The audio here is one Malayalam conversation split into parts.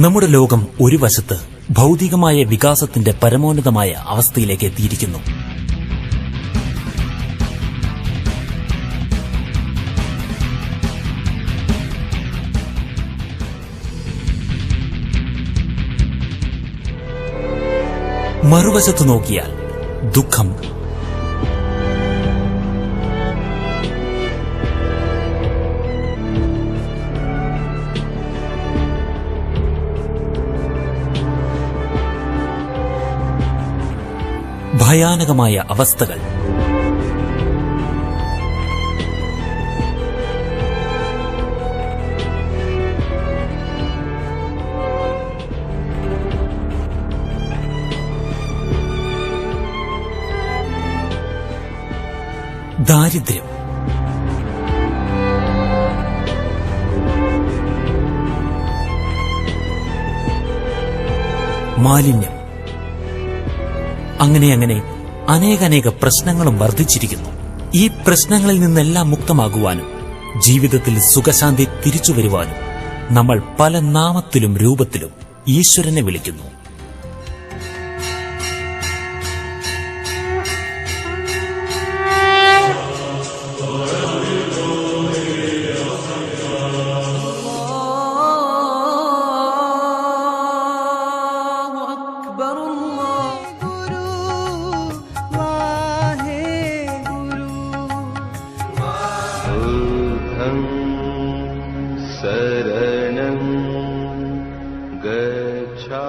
നമ്മുടെ ലോകം ഒരു വശത്ത് ഭൗതികമായ വികാസത്തിന്റെ പരമോന്നതമായ അവസ്ഥയിലേക്ക് എത്തിയിരിക്കുന്നു. മറുവശത്ത് നോക്കിയാൽ ദുഃഖം, ഭയാനകമായ അവസ്ഥകൾ, ദാരിദ്ര്യം, മാലിന്യം, അങ്ങനെ അനേക പ്രശ്നങ്ങളും വർദ്ധിച്ചിരിക്കുന്നു. ഈ പ്രശ്നങ്ങളിൽ നിന്നെല്ലാം മുക്തമാകുവാനും ജീവിതത്തിൽ സുഖശാന്തി തിരിച്ചുവരുവാനും നമ്മൾ പല നാമത്തിലും രൂപത്തിലും ഈശ്വരനെ വിളിക്കുന്നു. ശരണം ഗച്ഛാ.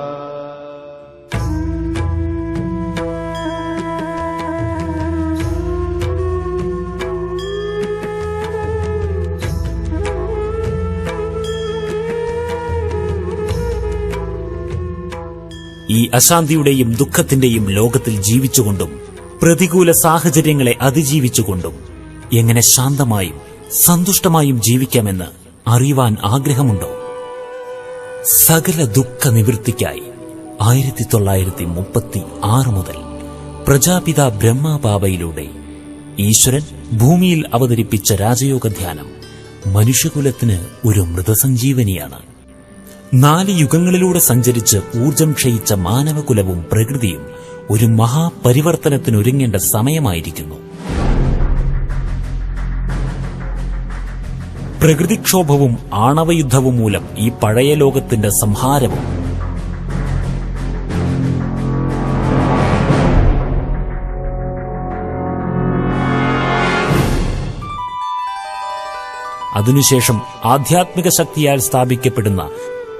ഈ അശാന്തിയുടെയും ദുഃഖത്തിന്റെയും ലോകത്തിൽ ജീവിച്ചുകൊണ്ടും പ്രതികൂല സാഹചര്യങ്ങളെ അതിജീവിച്ചുകൊണ്ടും എങ്ങനെ ശാന്തമായും സന്തുഷ്ടമായും ജീവിക്കാമെന്ന് അറിയുവാൻ ആഗ്രഹമുണ്ടോ? സകല ദുഃഖ നിവൃത്തിക്കായി 1936 മുതൽ പ്രജാപിത ബ്രഹ്മബാബയിലൂടെ ഈശ്വരൻ ഭൂമിയിൽ അവതരിപ്പിച്ച രാജയോഗ ധ്യാനം മനുഷ്യകുലത്തിന് ഒരു മൃതസഞ്ജീവനിയാണ്. 4 യുഗങ്ങളിലൂടെ സഞ്ചരിച്ച് ഊർജം ക്ഷയിച്ച മാനവകുലവും പ്രകൃതിയും ഒരു മഹാപരിവർത്തനത്തിനൊരുങ്ങേണ്ട സമയമായിരിക്കുന്നു. പ്രകൃതിക്ഷോഭവും ആണവയുദ്ധവും മൂലം ഈ പഴയ ലോകത്തിന്റെ സംഹാരവും അതിനുശേഷം ആധ്യാത്മിക ശക്തിയാൽ സ്ഥാപിക്കപ്പെടുന്ന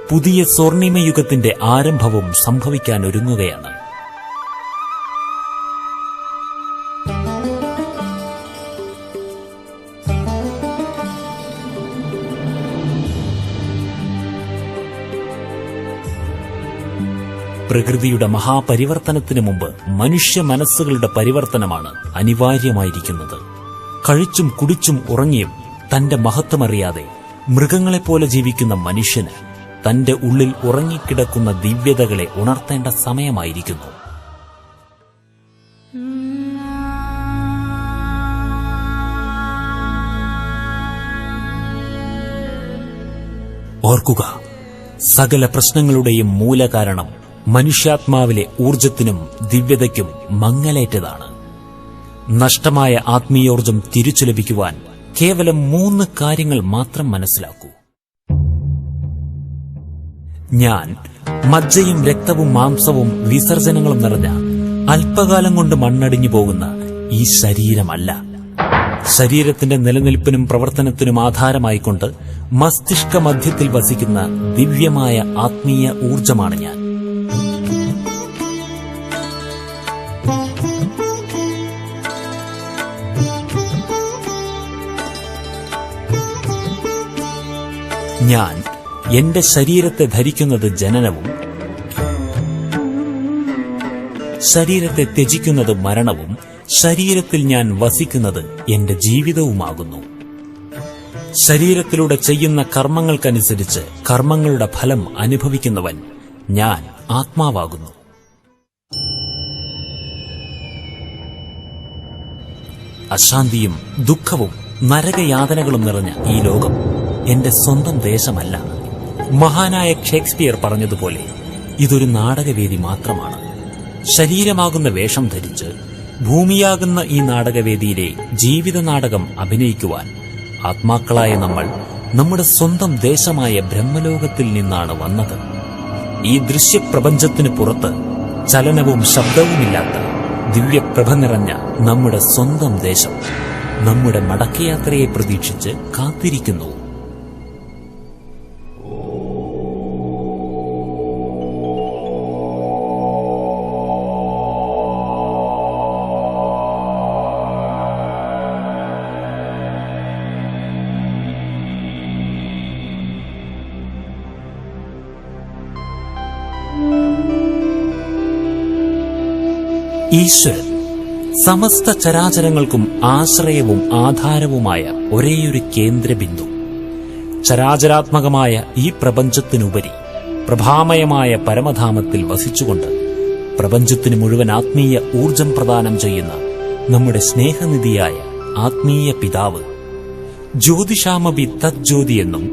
പുതിയ സ്വർണിമയുഗത്തിന്റെ ആരംഭവും സംഭവിക്കാൻ ഒരുങ്ങുകയാണ്. പ്രകൃതിയുടെ മഹാപരിവർത്തനത്തിനു മുമ്പ് മനുഷ്യ മനസ്സുകളുടെ പരിവർത്തനമാണ് അനിവാര്യമായിരിക്കുന്നത്. കഴിച്ചും കുടിച്ചും ഉറങ്ങിയും തന്റെ മഹത്വമറിയാതെ മൃഗങ്ങളെപ്പോലെ ജീവിക്കുന്ന മനുഷ്യന് തന്റെ ഉള്ളിൽ ഉറങ്ങിക്കിടക്കുന്ന ദിവ്യതകളെ ഉണർത്തേണ്ട സമയമായിരിക്കുന്നു. ഓർക്കുക, സകല പ്രശ്നങ്ങളുടെയും മൂലകാരണം മനുഷ്യാത്മാവിലെ ഊർജത്തിനും ദിവ്യതയ്ക്കും മങ്ങലേറ്റതാണ്. നഷ്ടമായ ആത്മീയോർജം തിരിച്ചു ലഭിക്കുവാൻ കേവലം 3 കാര്യങ്ങൾ മാത്രം മനസ്സിലാക്കൂ. ഞാൻ മജ്ജയും രക്തവും മാംസവും വിസർജനങ്ങളും നിറഞ്ഞ അല്പകാലം കൊണ്ട് മണ്ണടിഞ്ഞു പോകുന്ന ഈ ശരീരമല്ല. ശരീരത്തിന്റെ നിലനിൽപ്പിനും പ്രവർത്തനത്തിനും ആധാരമായിക്കൊണ്ട് മസ്തിഷ്ക മധ്യത്തിൽ വസിക്കുന്ന ദിവ്യമായ ആത്മീയ ഊർജമാണ് ഞാൻ. ഞാൻ എന്റെ ശരീരത്തെ ധരിക്കുന്നത് ജനനവും ശരീരത്തെ ത്യജിക്കുന്നത് മരണവും ശരീരത്തിൽ ഞാൻ വസിക്കുന്നത് എന്റെ ജീവിതവുമാകുന്നു. ശരീരത്തിലൂടെ ചെയ്യുന്ന കർമ്മങ്ങൾക്കനുസരിച്ച് കർമ്മങ്ങളുടെ ഫലം അനുഭവിക്കുന്നവൻ ഞാൻ ആത്മാവാകുന്നു. അശാന്തിയും ദുഃഖവും നരകയാതനകളും നിറഞ്ഞ ഈ ലോകം എന്റെ സ്വന്തം ദേശമല്ല. മഹാനായ ഷേക്സ്പിയർ പറഞ്ഞതുപോലെ ഇതൊരു നാടകവേദി മാത്രമാണ്. ശരീരമാകുന്ന വേഷം ധരിച്ച് ഭൂമിയാകുന്ന ഈ നാടകവേദിയിലെ ജീവിത നാടകം അഭിനയിക്കുവാൻ ആത്മാക്കളായ നമ്മൾ നമ്മുടെ സ്വന്തം ദേശമായ ബ്രഹ്മലോകത്തിൽ നിന്നാണ് വന്നത്. ഈ ദൃശ്യപ്രപഞ്ചത്തിന് പുറത്ത് ചലനവും ശബ്ദവുമില്ലാത്ത ദിവ്യപ്രഭ നിറഞ്ഞ നമ്മുടെ സ്വന്തം ദേശം നമ്മുടെ മടക്കയാത്രയെ പ്രതീക്ഷിച്ച് കാത്തിരിക്കുന്നു. ഈശ്വരൻ സമസ്ത ചരാചരങ്ങൾക്കും ആശ്രയവും ആധാരവുമായ ഒരേയൊരു കേന്ദ്രബിന്ദു. ചരാചരാത്മകമായ ഈ പ്രപഞ്ചത്തിനുപരി പ്രഭാമയമായ പരമധാമത്തിൽ വസിച്ചുകൊണ്ട് പ്രപഞ്ചത്തിന് മുഴുവൻ ആത്മീയ ഊർജം പ്രദാനം ചെയ്യുന്ന നമ്മുടെ സ്നേഹനിധിയായ ആത്മീയ പിതാവ്, ജ്യോതിഷാമപി തജ്ജ്യോതി എന്നും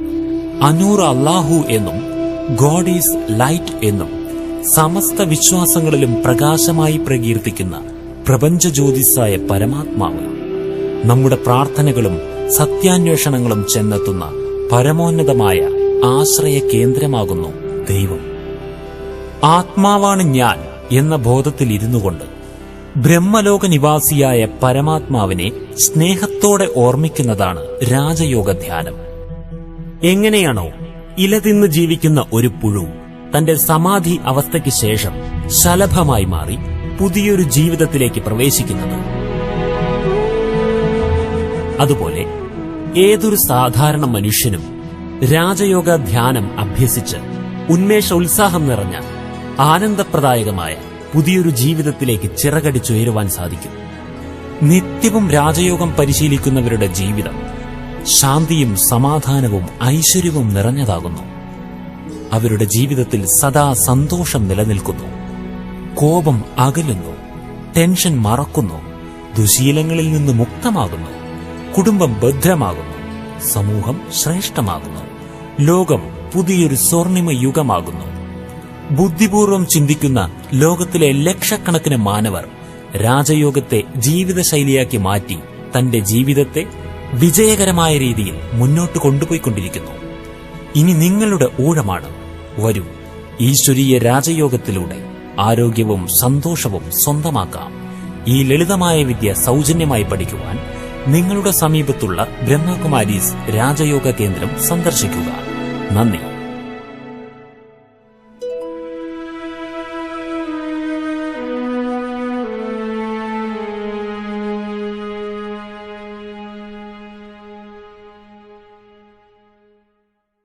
അനൂർ അല്ലാഹു എന്നും ഗോഡ് ഈസ് ലൈറ്റ് എന്നും സമസ്ത വിശ്വാസങ്ങളിലും പ്രകാശമായി പ്രകീർത്തിക്കുന്ന പ്രപഞ്ചജ്യോതിസായ പരമാത്മാവ്, നമ്മുടെ പ്രാർത്ഥനകളും സത്യാന്വേഷണങ്ങളും ചെന്നെത്തുന്ന പരമോന്നതമായ ആശ്രയ കേന്ദ്രമാകുന്നു ദൈവം. ആത്മാവാണ് ഞാൻ എന്ന ബോധത്തിൽ ഇരുന്നുകൊണ്ട് ബ്രഹ്മലോക നിവാസിയായ പരമാത്മാവിനെ സ്നേഹത്തോടെ ഓർമ്മിക്കുന്നതാണ് രാജയോഗ ധ്യാനം. എങ്ങനെയാണോ ഇല തിന്ന് ജീവിക്കുന്ന ഒരു പുഴു തന്റെ സമാധി അവസ്ഥയ്ക്ക് ശേഷം ശലഭമായി മാറി പുതിയൊരു ജീവിതത്തിലേക്ക് പ്രവേശിക്കുന്നത്, അതുപോലെ ഏതൊരു സാധാരണ മനുഷ്യനും രാജയോഗ ധ്യാനം അഭ്യസിച്ച് ഉന്മേഷോത്സാഹം നിറഞ്ഞ ആനന്ദപ്രദായകമായ പുതിയൊരു ജീവിതത്തിലേക്ക് ചിറകടിച്ചുയരുവാൻ സാധിക്കും. നിത്യവും രാജയോഗം പരിശീലിക്കുന്നവരുടെ ജീവിതം ശാന്തിയും സമാധാനവും ഐശ്വര്യവും നിറഞ്ഞതാകുന്നു. അവരുടെ ജീവിതത്തിൽ സദാ സന്തോഷം നിലനിൽക്കുന്നു. കോപം അകലുന്നു, ടെൻഷൻ മറക്കുന്നു, ദുശീലങ്ങളിൽ നിന്ന് മുക്തമാകുന്നു, കുടുംബം ഭദ്രമാകുന്നു, സമൂഹം ശ്രേഷ്ഠമാകുന്നു, ലോകം പുതിയൊരു സ്വർണിമ യുഗമാകുന്നു. ബുദ്ധിപൂർവം ചിന്തിക്കുന്ന ലോകത്തിലെ ലക്ഷക്കണക്കിന് മാനവർ രാജയോഗത്തെ ജീവിതശൈലിയാക്കി മാറ്റി തന്റെ ജീവിതത്തെ വിജയകരമായ രീതിയിൽ മുന്നോട്ട് കൊണ്ടുപോയിക്കൊണ്ടിരിക്കുന്നു. ഇനി നിങ്ങളുടെ ഊഴമാണ്. വരൂ, ഈശ്വരീയ രാജയോഗത്തിലൂടെ ആരോഗ്യവും സന്തോഷവും സ്വന്തമാക്കാം. ഈ ലളിതമായ വിദ്യ സൗജന്യമായി പഠിക്കുവാൻ നിങ്ങളുടെ സമീപത്തുള്ള ബ്രഹ്മകുമാരീസ് രാജയോഗ കേന്ദ്രം സന്ദർശിക്കുക. നന്ദി.